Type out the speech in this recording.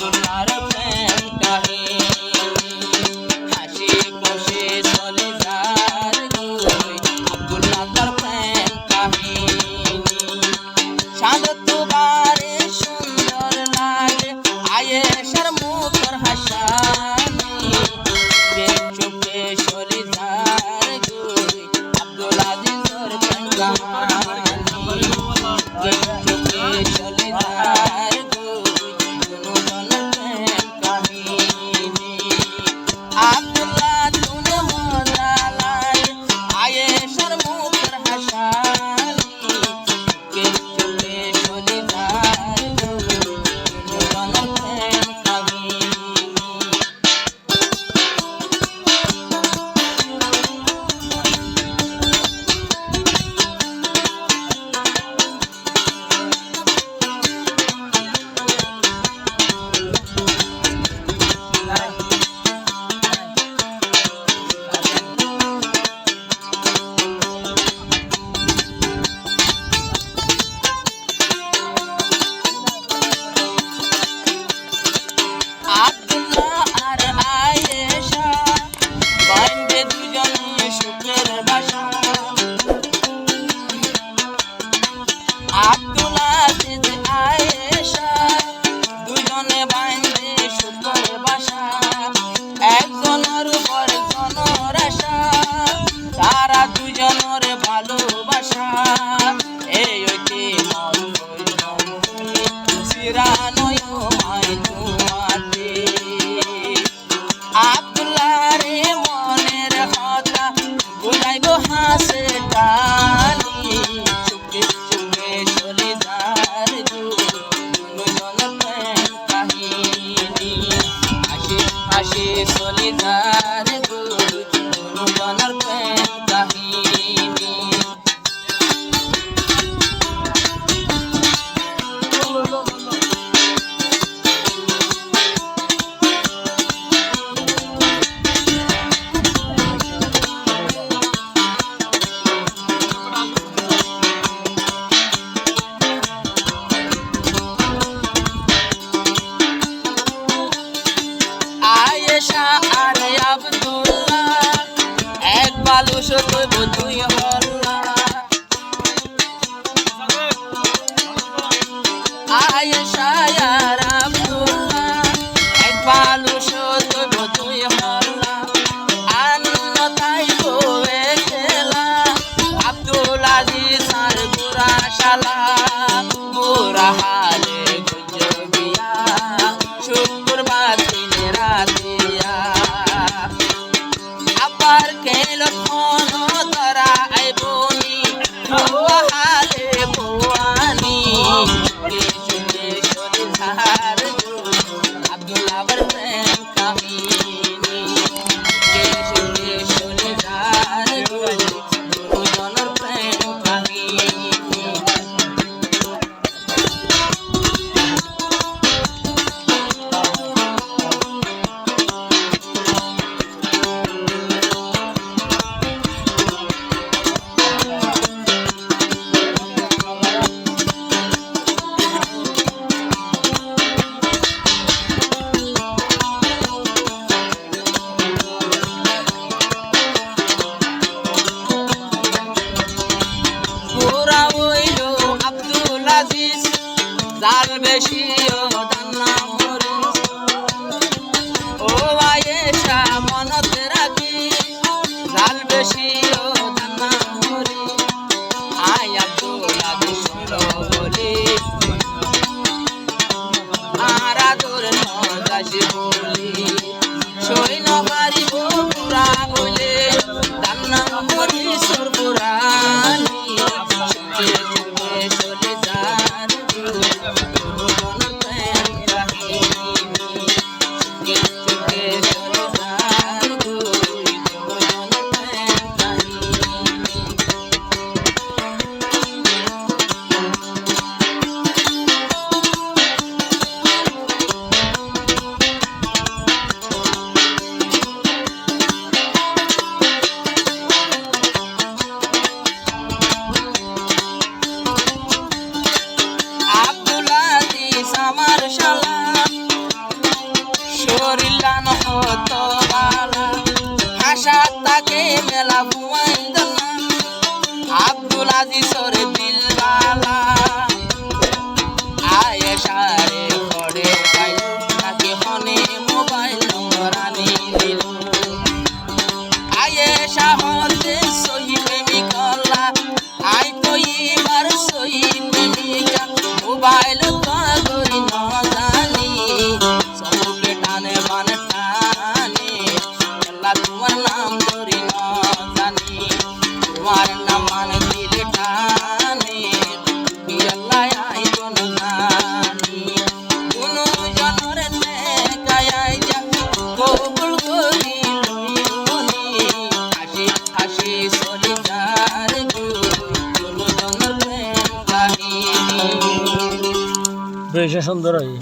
আব্দুল্লাহর প্রেম কাহিনী হাসি খুশি চলে যার দুই আব্দুল্লাহ তার প্রেম কাহিনী সাদত বারে সুন্দর লাগে আয়েশার মুখর হাসানি চোখে চলে যার দুই আব্দুল আজিজের প্রেম কাহিনী চোখে চলে যার দুই দুজনের প্রেম কাহিনী আব্দুল্লাহ শুনে মজা লাগে আয়েশার মুখের হাসানি চোখে চলে যার দুই দুজনের প্রেম কাহিনী আব্দুল্লাহ আর আয়েশা বাঁধবে দুজনে সুখের বাসা আব্দুল আজিজ আয়েশা দুজনে বাঁধবে সুখের বাসা একজনের উপর একজনের আশা তারা দুজনের ভালোবাসা এই ঐতি মন সিরানয় মাই তোমাতে আব্দুল্লাহ রে মনের কথা বুঝাইব হাসে টানি চুপে চুপে চলে যার দুজনের প্রেম কাহিনী হাসি হাসি চলে যার দুজনের প্রেম কাহিনী আয়েশা আর আব্দুল্লাহ এক বালুস তৈব দুই হল্লা আয়েশা আর আব্দুল্লাহ এক বালুস তৈব দুই হল্লা আন্ন তাই বয়ে খেলা আব্দুল আজিজ আর বুড়া শালা বুড়া হালে গুজবিয়া শুক্রবার দিনে রাতিয়া আবার কেল ফোন ধরা আইবনি হালে ভুয়ানি চুকে চলে ধার আব্দুল্লাহ প্রেম কাহিনী চুকে চলে ধার দুজনের প্রেম কাহিনী পুরা হইল আব্দুল আজিজ জাল বেশি ও দান্না মরিস ও আয়েশা মনত রাখি জাল বেশি ও দান্না মরিস আয় আব্দুল আজিজ শুনো বলি আর আদর নজাসি বলি সৈন্য পারিব পুরা হইলে দান্না মরিস পুরানি চুপে চুপে চলে যার দুজনের প্রেম কাহিনী চুপে চুপে চলে যার দুজনের প্রেম কাহিনী তাকে মেলা ঘুমাইল না আব্দুল আজিজরে দিলওয়ালা আয়েশা রে পড়ে পাইল তাকে হনে মোবাইল নম্বর আনি দিল আয়েশা হতে সহি প্রেমিকলা আই তো এবার সহি প্রেমিকা মোবাইল তো করি না জানি সবকে টানে বান টানে আল্লাহ তোমার নাম ধরি না জানি তোমার নাম মান দিলে টানে কি আল্লাহ আই কোন জানি কোন জনর নেকায় যা কবুল করি লইনি হাসি হাসি সলিদার গো কোন জনর প্রেম কাহিনী বেশ সুন্দর হয়।